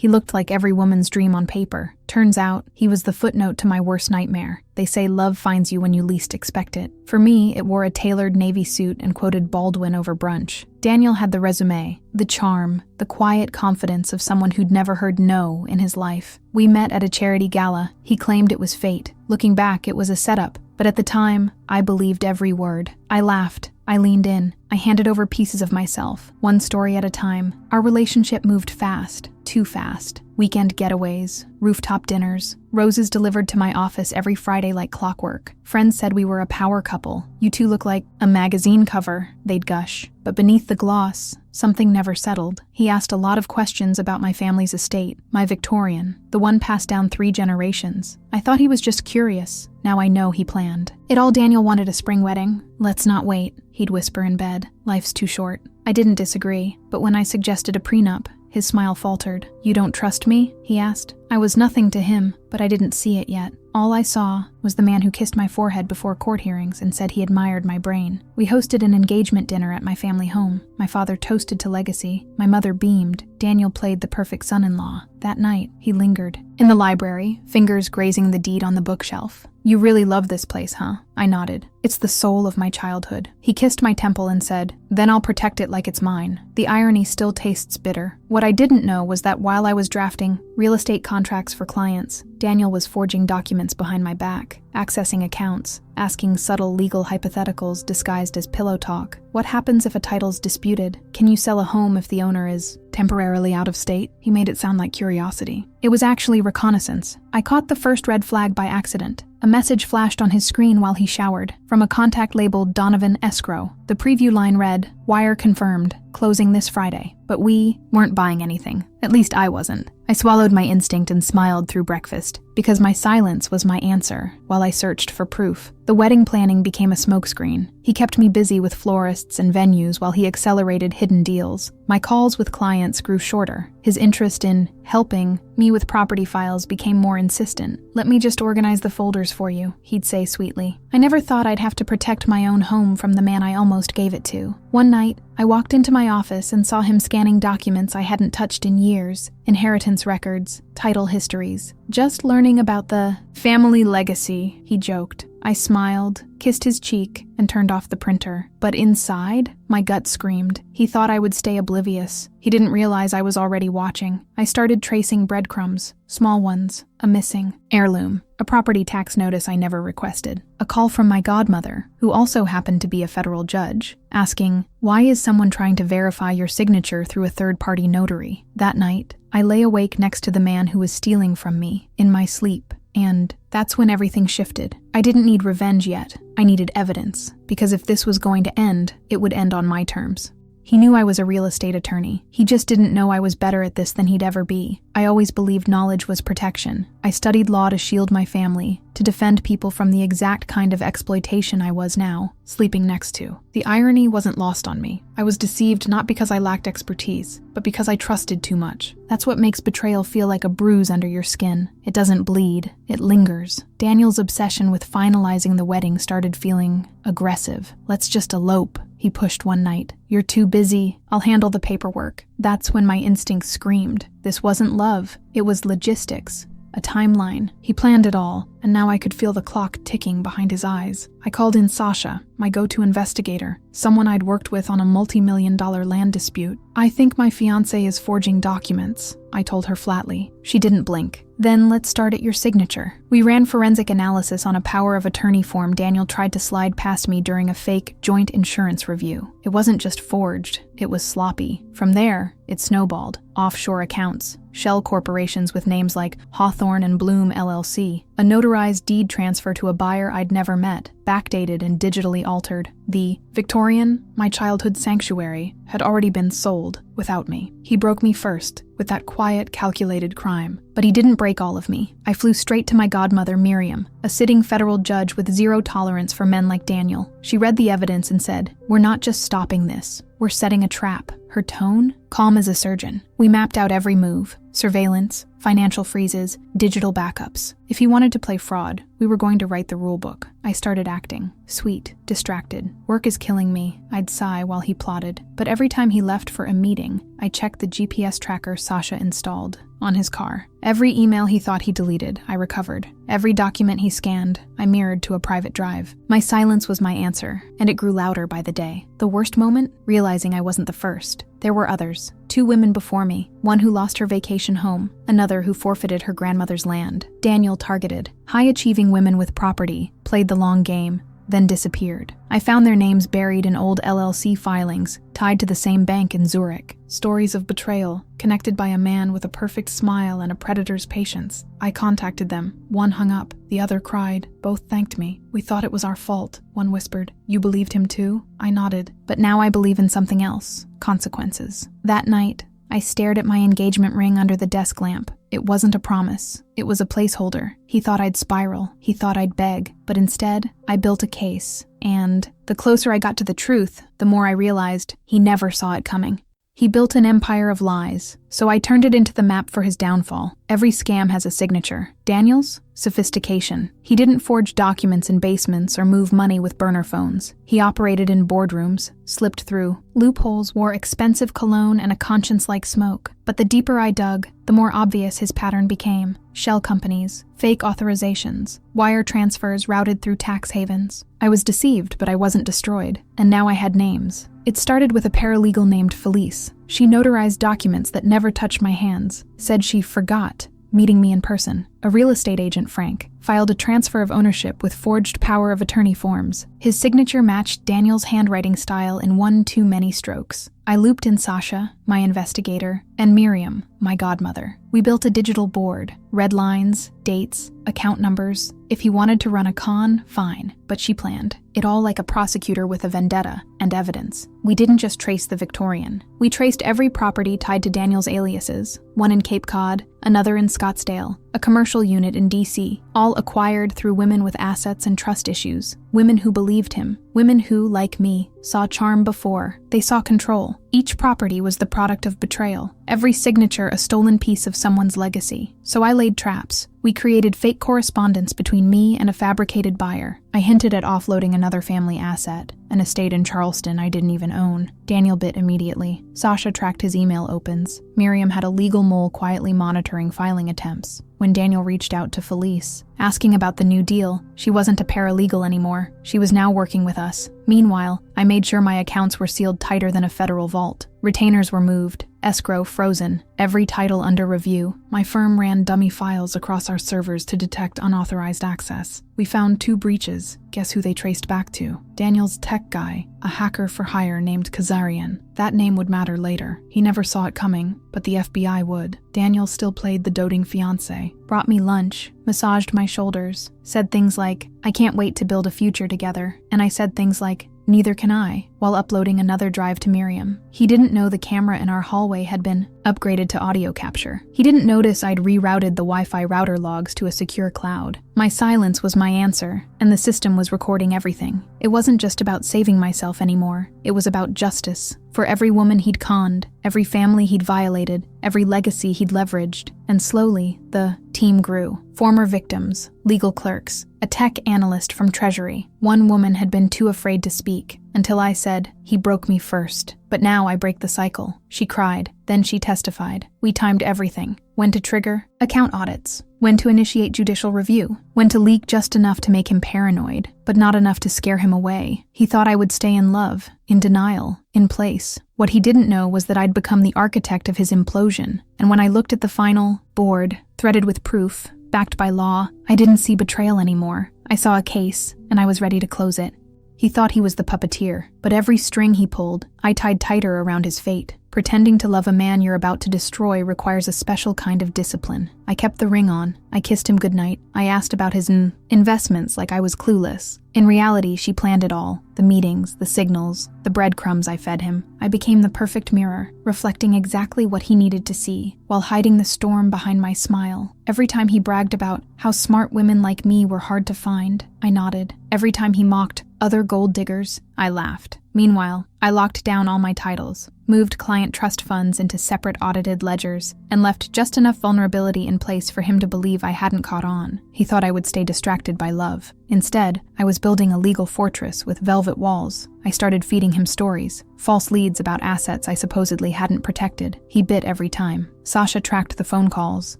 He looked like every woman's dream on paper. Turns out, he was the footnote to my worst nightmare. They say love finds you when you least expect it. For me, it wore a tailored navy suit and quoted Baldwin over brunch. Daniel had the resume, the charm, the quiet confidence of someone who'd never heard no in his life. We met at a charity gala. He claimed it was fate. Looking back, it was a setup. But at the time, I believed every word. I laughed. I leaned in. I handed over pieces of myself, one story at a time. Our relationship moved fast, too fast. Weekend getaways, rooftop dinners, roses delivered to my office every Friday like clockwork. Friends said we were a power couple. You two look like a magazine cover, they'd gush. But beneath the gloss, something never settled. He asked a lot of questions about my family's estate, my Victorian, the one passed down 3 generations. I thought he was just curious. Now I know he planned. It all Daniel wanted a spring wedding. Let's not wait, he'd whisper in bed. Life's too short. I didn't disagree, but when I suggested a prenup, his smile faltered. You don't trust me? He asked. I was nothing to him, but I didn't see it yet. All I saw was the man who kissed my forehead before court hearings and said he admired my brain. We hosted an engagement dinner at my family home. My father toasted to legacy. My mother beamed. Daniel played the perfect son-in-law. That night, he lingered. In the library, fingers grazing the deed on the bookshelf. You really love this place, huh? I nodded. It's the soul of my childhood. He kissed my temple and said, then I'll protect it like it's mine. The irony still tastes bitter. What I didn't know was that while I was drafting real estate contracts for clients, Daniel was forging documents behind my back, accessing accounts, asking subtle legal hypotheticals disguised as pillow talk. What happens if a title's disputed? Can you sell a home if the owner is temporarily out of state? He made it sound like curiosity. It was actually reconnaissance. I caught the first red flag by accident. A message flashed on his screen while he showered, from a contact labeled Donovan Escrow. The preview line read, "Wire confirmed, closing this Friday." But we weren't buying anything. At least I wasn't. I swallowed my instinct and smiled through breakfast, because my silence was my answer while I searched for proof. The wedding planning became a smokescreen. He kept me busy with florists and venues while he accelerated hidden deals. My calls with clients grew shorter. His interest in helping me with property files became more insistent. Let me just organize the folders for you, he'd say sweetly. I never thought I'd have to protect my own home from the man I almost gave it to. One night, I walked into my office and saw him scanning documents I hadn't touched in years. Inheritance records, title histories. Just learning about the family legacy, he joked. I smiled, kissed his cheek, and turned off the printer. But inside, my gut screamed. He thought I would stay oblivious. He didn't realize I was already watching. I started tracing breadcrumbs, small ones, a missing heirloom, a property tax notice I never requested, a call from my godmother, who also happened to be a federal judge, asking, why is someone trying to verify your signature through a third-party notary? That night, I lay awake next to the man who was stealing from me, in my sleep. And that's when everything shifted. I didn't need revenge yet. I needed evidence, because if this was going to end, it would end on my terms. He knew I was a real estate attorney. He just didn't know I was better at this than he'd ever be. I always believed knowledge was protection. I studied law to shield my family, to defend people from the exact kind of exploitation I was now, sleeping next to. The irony wasn't lost on me. I was deceived not because I lacked expertise, but because I trusted too much. That's what makes betrayal feel like a bruise under your skin. It doesn't bleed, it lingers. Daniel's obsession with finalizing the wedding started feeling aggressive. Let's just elope, he pushed one night. You're too busy. I'll handle the paperwork. That's when my instinct screamed. This wasn't love. It was logistics. A timeline. He planned it all, and now I could feel the clock ticking behind his eyes. I called in Sasha, my go-to investigator, someone I'd worked with on a multi-million-dollar land dispute. I think my fiancé is forging documents, I told her flatly. She didn't blink. Then let's start at your signature. We ran forensic analysis on a power of attorney form Daniel tried to slide past me during a fake joint insurance review. It wasn't just forged, it was sloppy. From there, it snowballed. Offshore accounts, shell corporations with names like Hawthorne and Bloom LLC, a notarized deed transfer to a buyer I'd never met, backdated and digitally altered. The Victorian, my childhood sanctuary, had already been sold without me. He broke me first, with that quiet, calculated crime. But he didn't break all of me. I flew straight to my godmother, Miriam, a sitting federal judge with zero tolerance for men like Daniel. She read the evidence and said, "We're not just stopping this. We're setting a trap." Her tone? Calm as a surgeon. We mapped out every move. Surveillance, financial freezes, digital backups. If he wanted to play fraud, we were going to write the rule book. I started acting. Sweet, distracted. Work is killing me, I'd sigh while he plotted. But every time he left for a meeting, I checked the GPS tracker Sasha installed on his car. Every email he thought he deleted, I recovered. Every document he scanned, I mirrored to a private drive. My silence was my answer, and it grew louder by the day. The worst moment? Realizing I wasn't the first. There were others. 2 women before me, one who lost her vacation home, another who forfeited her grandmother's land. Daniel targeted high-achieving women with property, played the long game, then disappeared. I found their names buried in old LLC filings, tied to the same bank in Zurich. Stories of betrayal, connected by a man with a perfect smile and a predator's patience. I contacted them. One hung up, the other cried. Both thanked me. We thought it was our fault, one whispered. You believed him too? I nodded. But now I believe in something else. Consequences. That night, I stared at my engagement ring under the desk lamp. It wasn't a promise. It was a placeholder. He thought I'd spiral. He thought I'd beg. But instead, I built a case. And the closer I got to the truth, the more I realized he never saw it coming. He built an empire of lies, so I turned it into the map for his downfall. Every scam has a signature. Daniel's? Sophistication. He didn't forge documents in basements or move money with burner phones. He operated in boardrooms, slipped through loopholes, wore expensive cologne and a conscience like smoke. But the deeper I dug, the more obvious his pattern became. Shell companies, fake authorizations, wire transfers routed through tax havens. I was deceived, but I wasn't destroyed, and now I had names. It started with a paralegal named Felice. She notarized documents that never touched my hands, said she forgot meeting me in person. A real estate agent, Frank, filed a transfer of ownership with forged power of attorney forms. His signature matched Daniel's handwriting style in one too many strokes. I looped in Sasha, my investigator, and Miriam, my godmother. We built a digital board, red lines, dates, account numbers. If he wanted to run a con, fine, but she planned it all like a prosecutor with a vendetta and evidence. We didn't just trace the Victorian. We traced every property tied to Daniel's aliases, one in Cape Cod, another in Scottsdale, a commercial unit in DC, all acquired through women with assets and trust issues, women who believed him, women who, like me, saw charm before they saw control. Each property was the product of betrayal, every signature a stolen piece of someone's legacy. So I laid traps. We created fake correspondence between me and a fabricated buyer. I hinted at offloading another family asset, an estate in Charleston I didn't even own. Daniel bit immediately. Sasha tracked his email opens. Miriam had a legal mole quietly monitoring filing attempts. When Daniel reached out to Felice, asking about the new deal, she wasn't a paralegal anymore. She was now working with us. Meanwhile, I made sure my accounts were sealed tighter than a federal vault. Retainers were moved, escrow frozen, every title under review. My firm ran dummy files across our servers to detect unauthorized access. We found 2 breaches. Guess who they traced back to? Daniel's tech guy, a hacker for hire named Kazarian. That name would matter later. He never saw it coming, but the FBI would. Daniel still played the doting fiancé, brought me lunch, massaged my shoulders, said things like, I can't wait to build a future together. And I said things like, neither can I, while uploading another drive to Miriam. He didn't know the camera in our hallway had been upgraded to audio capture. He didn't notice I'd rerouted the Wi-Fi router logs to a secure cloud. My silence was my answer, and the system was recording everything. It wasn't just about saving myself anymore. It was about justice. For every woman he'd conned, every family he'd violated, every legacy he'd leveraged. And slowly, the team grew. Former victims, legal clerks, a tech analyst from Treasury. One woman had been too afraid to speak, until I said, he broke me first. But now I break the cycle. She cried. Then she testified. We timed everything. When to trigger account audits. When to initiate judicial review. When to leak just enough to make him paranoid, but not enough to scare him away. He thought I would stay in love, in denial, in place. What he didn't know was that I'd become the architect of his implosion. And when I looked at the final board, threaded with proof, backed by law, I didn't see betrayal anymore. I saw a case, and I was ready to close it. He thought he was the puppeteer, but every string he pulled, I tied tighter around his fate. Pretending to love a man you're about to destroy requires a special kind of discipline. I kept the ring on. I kissed him goodnight. I asked about his investments like I was clueless. In reality, she planned it all. The meetings, the signals, the breadcrumbs I fed him. I became the perfect mirror, reflecting exactly what he needed to see, while hiding the storm behind my smile. Every time he bragged about how smart women like me were hard to find, I nodded. Every time he mocked other gold diggers, I laughed. Meanwhile, I locked down all my titles, moved client trust funds into separate audited ledgers, and left just enough vulnerability in place for him to believe I hadn't caught on. He thought I would stay distracted by love. Instead, I was building a legal fortress with velvet walls. I started feeding him stories, false leads about assets I supposedly hadn't protected. He bit every time. Sasha tracked the phone calls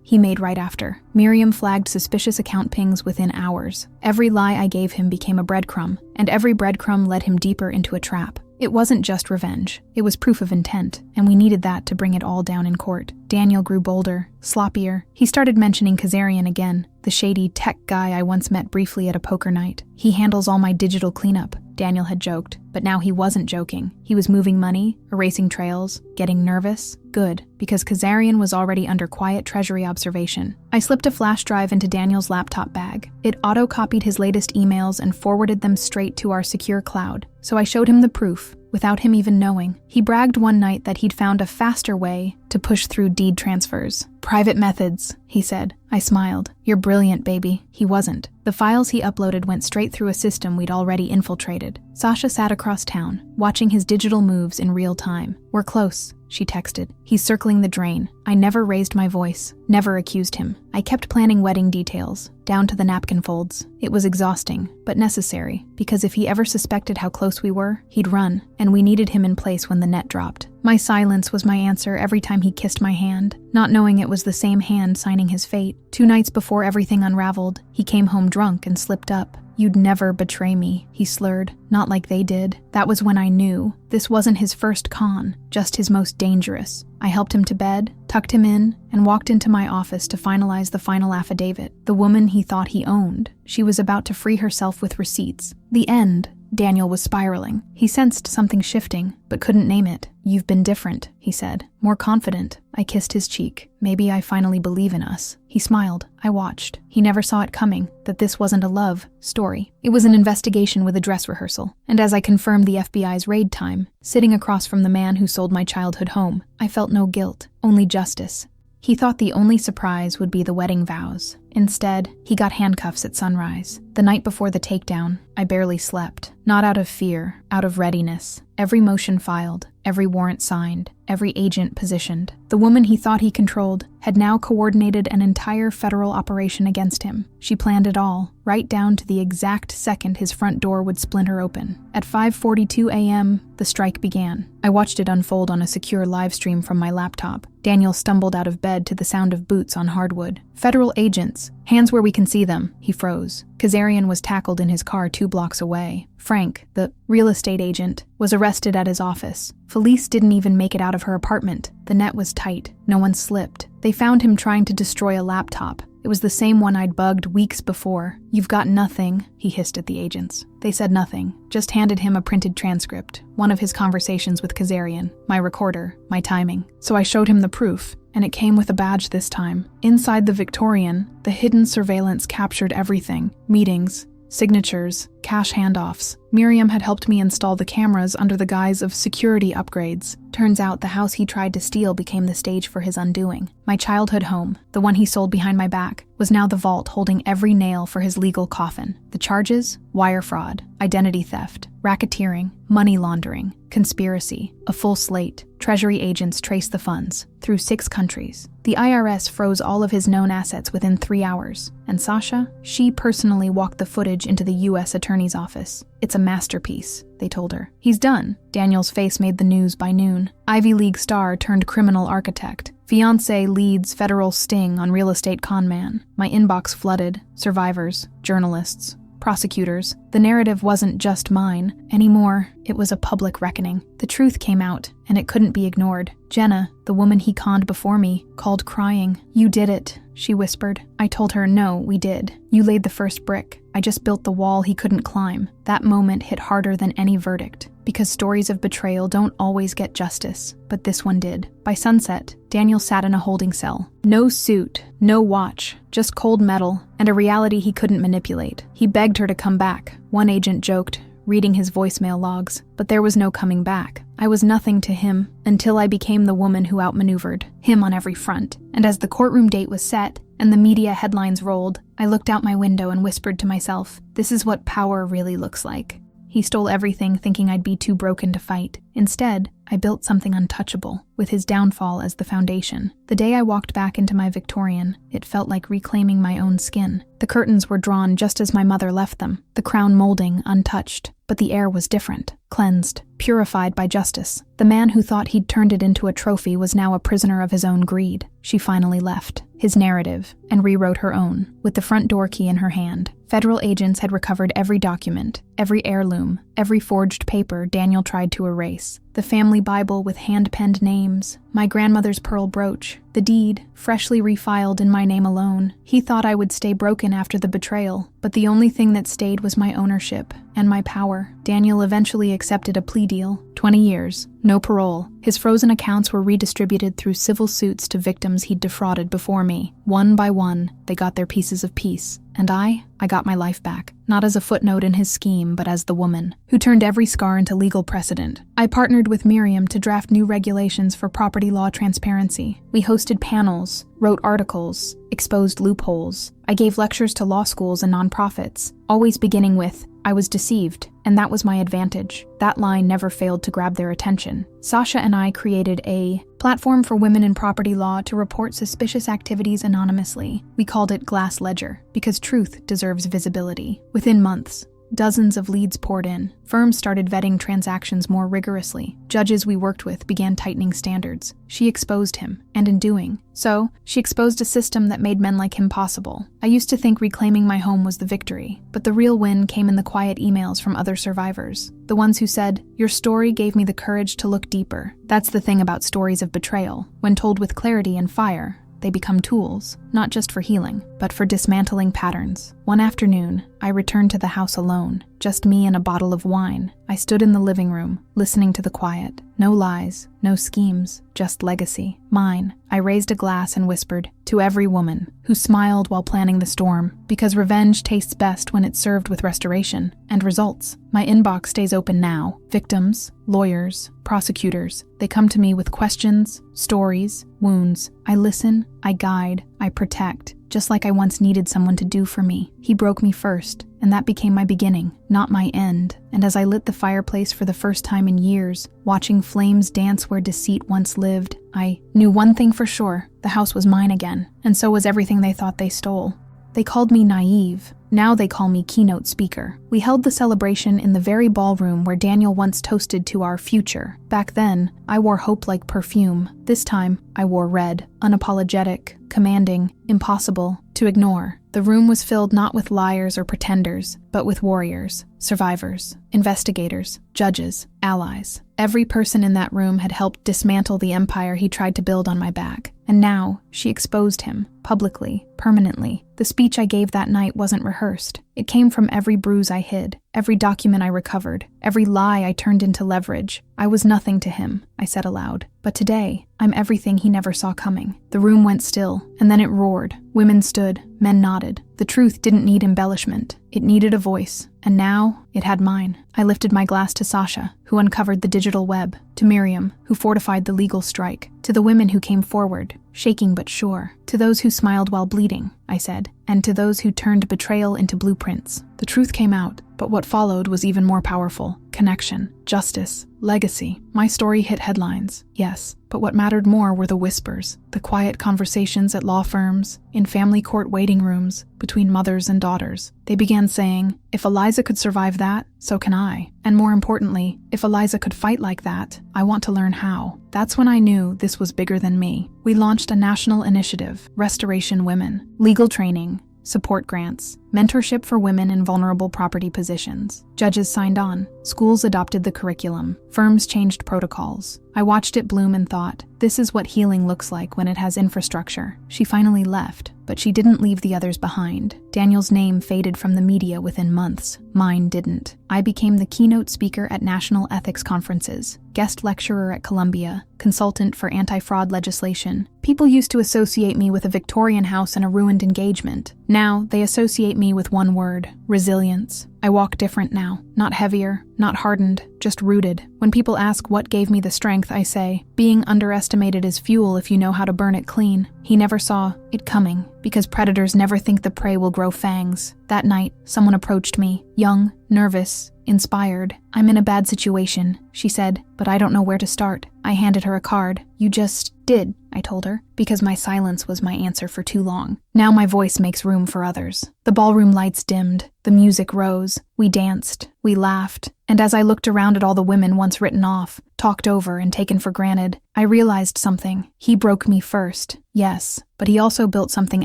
he made right after. Miriam flagged suspicious account pings within hours. Every lie I gave him became a breadcrumb, and every breadcrumb led him deeper into a trap. It wasn't just revenge. It was proof of intent, and we needed that to bring it all down in court. Daniel grew bolder, sloppier. He started mentioning Kazarian again, the shady tech guy I once met briefly at a poker night. He handles all my digital cleanup, Daniel had joked. But now he wasn't joking. He was moving money, erasing trails, getting nervous. Good, because Kazarian was already under quiet treasury observation. I slipped a flash drive into Daniel's laptop bag. It auto-copied his latest emails and forwarded them straight to our secure cloud. So I showed him the proof, without him even knowing. He bragged one night that he'd found a faster way to push through deed transfers. Private methods, he said. I smiled. You're brilliant, baby. He wasn't. The files he uploaded went straight through a system we'd already infiltrated. Sasha sat across town, watching his digital moves in real time. We're close, she texted. He's circling the drain. I never raised my voice, never accused him. I kept planning wedding details, down to the napkin folds. It was exhausting, but necessary, because if he ever suspected how close we were, he'd run, and we needed him in place when the net dropped. My silence was my answer every time he kissed my hand, not knowing it was the same hand signing his fate. 2 nights before everything unraveled, he came home drunk and slipped up. You'd never betray me, he slurred. Not like they did. That was when I knew. This wasn't his first con, just his most dangerous. I helped him to bed, tucked him in, and walked into my office to finalize the final affidavit. The woman he thought he owned. She was about to free herself with receipts. The end. Daniel was spiraling. He sensed something shifting, but couldn't name it. You've been different, he said. More confident. I kissed his cheek. Maybe I finally believe in us. He smiled. I watched. He never saw it coming, that this wasn't a love story. It was an investigation with a dress rehearsal. And as I confirmed the FBI's raid time, sitting across from the man who sold my childhood home, I felt no guilt, only justice. He thought the only surprise would be the wedding vows. Instead, he got handcuffs at sunrise. The night before the takedown, I barely slept. Not out of fear, out of readiness. Every motion filed, every warrant signed, every agent positioned. The woman he thought he controlled had now coordinated an entire federal operation against him. She planned it all, right down to the exact second his front door would splinter open. At 5:42 a.m., the strike began. I watched it unfold on a secure live stream from my laptop. Daniel stumbled out of bed to the sound of boots on hardwood. Federal agents. Hands where we can see them. He froze. Kazarian was tackled in his car 2 blocks away. Frank, the real estate agent, was arrested at his office. Felice didn't even make it out of her apartment. The net was tight. No one slipped. They found him trying to destroy a laptop. It was the same one I'd bugged weeks before. You've got nothing, he hissed at the agents. They said nothing, just handed him a printed transcript, one of his conversations with Kazarian, my recorder, my timing. So I showed him the proof, and it came with a badge this time. Inside the Victorian, the hidden surveillance captured everything. Meetings, signatures, cash handoffs. Miriam had helped me install the cameras under the guise of security upgrades. Turns out the house he tried to steal became the stage for his undoing. My childhood home, the one he sold behind my back, was now the vault holding every nail for his legal coffin. The charges? Wire fraud, identity theft, racketeering, money laundering, conspiracy, a full slate. Treasury agents traced the funds through 6 countries. The IRS froze all of his known assets within 3 hours. And Sasha? She personally walked the footage into the U.S. Attorney's office. It's a masterpiece, they told her. He's done. Daniel's face made the news by noon. Ivy League star turned criminal architect. Fiancé leads federal sting on real estate con man. My inbox flooded. Survivors, journalists, prosecutors. The narrative wasn't just mine anymore. It was a public reckoning. The truth came out, and it couldn't be ignored. Jenna, the woman he conned before me, called crying. You did it, she whispered. I told her, no, we did. You laid the first brick. I just built the wall he couldn't climb. That moment hit harder than any verdict. Because stories of betrayal don't always get justice, but this one did. By sunset, Daniel sat in a holding cell. No suit, no watch, just cold metal, and a reality he couldn't manipulate. He begged her to come back. One agent joked, reading his voicemail logs, but there was no coming back. I was nothing to him until I became the woman who outmaneuvered him on every front. And as the courtroom date was set and the media headlines rolled, I looked out my window and whispered to myself, this is what power really looks like. He stole everything, thinking I'd be too broken to fight. Instead, I built something untouchable, with his downfall as the foundation. The day I walked back into my Victorian, it felt like reclaiming my own skin. The curtains were drawn just as my mother left them, the crown molding untouched. But the air was different, cleansed, purified by justice. The man who thought he'd turned it into a trophy was now a prisoner of his own greed. She finally left his narrative and rewrote her own, with the front door key in her hand. Federal agents had recovered every document, every heirloom, every forged paper Daniel tried to erase. The family Bible with hand-penned names, my grandmother's pearl brooch, the deed, freshly refiled in my name alone. He thought I would stay broken after the betrayal, but the only thing that stayed was my ownership and my power. Daniel eventually accepted a plea deal, 20 years, no parole. His frozen accounts were redistributed through civil suits to victims he'd defrauded before me. One by one, they got their pieces of peace. And I got my life back, not as a footnote in his scheme, but as the woman who turned every scar into legal precedent. I partnered with Miriam to draft new regulations for property law transparency. We hosted panels, wrote articles, exposed loopholes. I gave lectures to law schools and nonprofits, always beginning with, "I was deceived," and that was my advantage. That line never failed to grab their attention. Sasha and I created a platform for women in property law to report suspicious activities anonymously. We called it Glass Ledger, because truth deserves visibility. Within months, dozens of leads poured in. Firms started vetting transactions more rigorously. Judges we worked with began tightening standards. She exposed him, and in doing so, she exposed a system that made men like him possible. I used to think reclaiming my home was the victory, but the real win came in the quiet emails from other survivors. The ones who said, "Your story gave me the courage to look deeper." That's the thing about stories of betrayal. When told with clarity and fire, they become tools, not just for healing, but for dismantling patterns. One afternoon, I returned to the house alone, just me and a bottle of wine. I stood in the living room, listening to the quiet. No lies, no schemes, just legacy. Mine. I raised a glass and whispered, "To every woman who smiled while planning the storm, because revenge tastes best when it's served with restoration and results." My inbox stays open now. Victims, lawyers, prosecutors, they come to me with questions, stories, wounds. I listen, I guide, I protect, just like I once needed someone to do for me. He broke me first, and that became my beginning, not my end. And as I lit the fireplace for the first time in years, watching flames dance where deceit once lived, I knew one thing for sure: the house was mine again, and so was everything they thought they stole. They called me naive. Now they call me keynote speaker. We held the celebration in the very ballroom where Daniel once toasted to our future. Back then, I wore hope like perfume. This time, I wore red, unapologetic, commanding, impossible to ignore. The room was filled not with liars or pretenders, but with warriors, survivors, investigators, judges, allies. Every person in that room had helped dismantle the empire he tried to build on my back. And now, she exposed him, publicly, permanently. The speech I gave that night wasn't rehearsed. It came from every bruise I hid, every document I recovered, every lie I turned into leverage. I was nothing to him, I said aloud. But today, I'm everything he never saw coming. The room went still, and then it roared. Women stood, men nodded. The truth didn't need embellishment. It needed a voice. And now, it had mine. I lifted my glass to Sasha, who uncovered the digital web, to Miriam, who fortified the legal strike, to the women who came forward, shaking but sure, to those who smiled while bleeding, I said, and to those who turned betrayal into blueprints. The truth came out, but what followed was even more powerful. Connection, justice, legacy. My story hit headlines, yes, but what mattered more were the whispers, the quiet conversations at law firms, in family court waiting rooms, between mothers and daughters. They began saying, if Eliza could survive that, so can I. And more importantly, if Eliza could fight like that, I want to learn how. That's when I knew this was bigger than me. We launched a national initiative, Restoration Women, legal training, support grants, mentorship for women in vulnerable property positions. Judges signed on. Schools adopted the curriculum. Firms changed protocols. I watched it bloom and thought, this is what healing looks like when it has infrastructure. She finally left, but she didn't leave the others behind. Daniel's name faded from the media within months. Mine didn't. I became the keynote speaker at national ethics conferences, guest lecturer at Columbia, consultant for anti-fraud legislation. People used to associate me with a Victorian house and a ruined engagement. Now, they associate me with one word: resilience. I walk different now. Not heavier, not hardened, just rooted. When people ask what gave me the strength, I say, being underestimated is fuel if you know how to burn it clean. He never saw it coming, because predators never think the prey will grow fangs. That night, someone approached me, young, nervous, inspired. "I'm in a bad situation," she said, "but I don't know where to start." I handed her a card. "You just did," I told her, because my silence was my answer for too long. Now my voice makes room for others. The ballroom lights dimmed. The music rose. We danced. We laughed. And as I looked around at all the women once written off, talked over, and taken for granted, I realized something. He broke me first, yes, but he also built something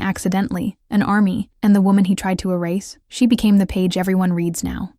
accidentally, an army, and the woman he tried to erase, she became the page everyone reads now.